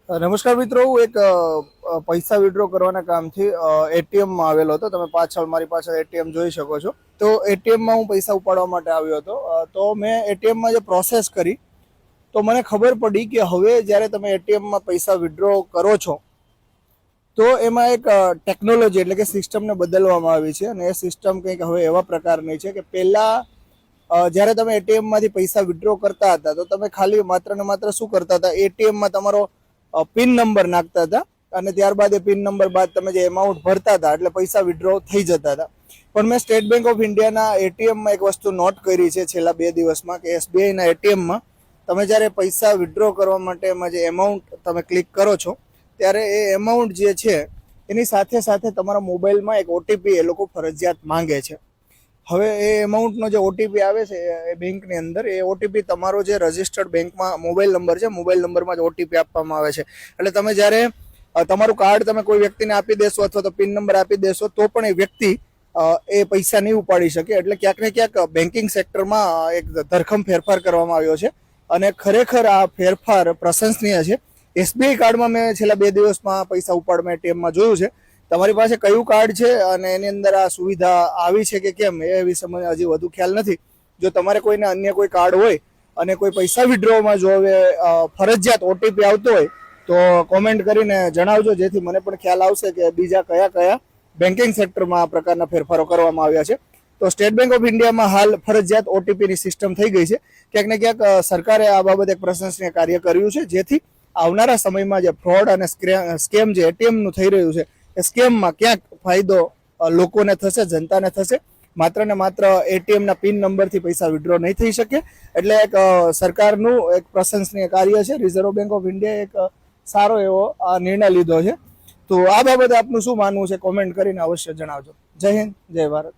નમસ્કાર મિત્રો, હું એક પૈસા વિડ્રો કરવાના કામથી એટીએમમાં આવેલો હતો. તમે પાછળ મારી પાછળ એટીએમ જોઈ શકો છો. તો એટીએમમાં હું પૈસા ઉપાડવા માટે આવ્યો હતો. તો મેં એટીએમમાં જે પ્રોસેસ કરી તો મને ખબર પડી કે હવે જ્યારે તમે એટીએમમાં પૈસા વિડ્રો કરો છો તો એમાં એક ટેકનોલોજી એટલે કે સિસ્ટમને બદલવામાં આવી છે. અને એ સિસ્ટમ કંઈક હવે એવા પ્રકારની છે કે પહેલાં જ્યારે તમે એટીએમમાંથી પૈસા વિડ્રો કરતા હતા તો તમે ખાલી માત્ર ને માત્ર શું કરતા હતા, એટીએમમાં તમારો પિન નંબર નાખતા હતા અને ત્યારબાદ એ પિન નંબર બાદ તમે જે એમાઉન્ટ ભરતા હતા એટલે પૈસા વિડ્રો થઈ જતા હતા. પણ મેં સ્ટેટ બેંક ઓફ ઇન્ડિયાના એટીએમમાં એક વસ્તુ નોટ કરી છે છેલ્લા 2 દિવસમાં કે એસબીઆઈના એટીએમમાં તમે જ્યારે પૈસા વિડ્રો કરવા માટે એમાં જે એમાઉન્ટ તમે ક્લિક કરો છો ત્યારે એ એમાઉન્ટ જે છે એની સાથે સાથે તમારા મોબાઈલમાં એક ઓટીપી એ લોકો ફરજિયાત માંગે છે. હવે એ એમાઉન્ટનો જે ઓટીપી આવે છે એ બેંકની અંદર એ ઓટીપી તમારો જે રજિસ્ટર્ડ બેંકમાં મોબાઈલ નંબર છે, મોબાઈલ નંબરમાં જ ઓટીપી આપવામાં આવે છે. એટલે તમે જ્યારે તમારું કાર્ડ તમે કોઈ વ્યક્તિને આપી દેશો અથવા તો પિન નંબર આપી દેશો તો પણ એ વ્યક્તિ એ પૈસા નહીં ઉપાડી શકે. એટલે ક્યાંક ને ક્યાંક બેન્કિંગ સેક્ટરમાં એક ધરખમ ફેરફાર કરવામાં આવ્યો છે અને ખરેખર આ ફેરફાર પ્રશંસનીય છે. એસબીઆઈ કાર્ડમાં મેં છેલ્લા 2 દિવસમાં પૈસા ઉપાડવા એટીએમમાં જોયું છે. તમારી પાસે કયું કાર્ડ છે અને એની અંદર આ સુવિધા આવી છે કે કેમ એ વિશે મને હજી વધુ ખ્યાલ નથી. જો તમારે કોઈને અન્ય કોઈ કાર્ડ હોય અને કોઈ પૈસા વિડ્રોમાં જો હવે ફરજિયાત ઓટીપી આવતો હોય તો કોમેન્ટ કરીને જણાવજો, જેથી મને પણ ખ્યાલ આવશે કે બીજા કયા કયા બેન્કિંગ સેક્ટરમાં આ પ્રકારના ફેરફારો કરવામાં આવ્યા છે. તો સ્ટેટ બેંક ઓફ ઇન્ડિયામાં હાલ ફરજિયાત ઓટીપીની સિસ્ટમ થઈ ગઈ છે. ક્યાંક ને ક્યાંક સરકારે આ બાબતે એક પ્રશંસનીય કાર્ય કર્યું છે, જેથી આવનારા સમયમાં જે ફ્રોડ અને સ્કેમ જે એટીએમનું થઈ રહ્યું છે એ સ્કેમમાં ક્યાંક ફાયદો લોકોને થશે, જનતાને થશે. માત્ર ને માત્ર એટીએમના પિન નંબરથી પૈસા વિડ્રો નહીં થઈ શકે. એટલે એક સરકારનું એક પ્રશંસનીય કાર્ય છે. રિઝર્વ બેંક ઓફ ઇન્ડિયાએ એક સારો એવો આ નિર્ણય લીધો છે. તો આ બાબતે આપનું શું માનવું છે કોમેન્ટ કરીને અવશ્ય જણાવજો. જય હિન્દ, જય ભારત.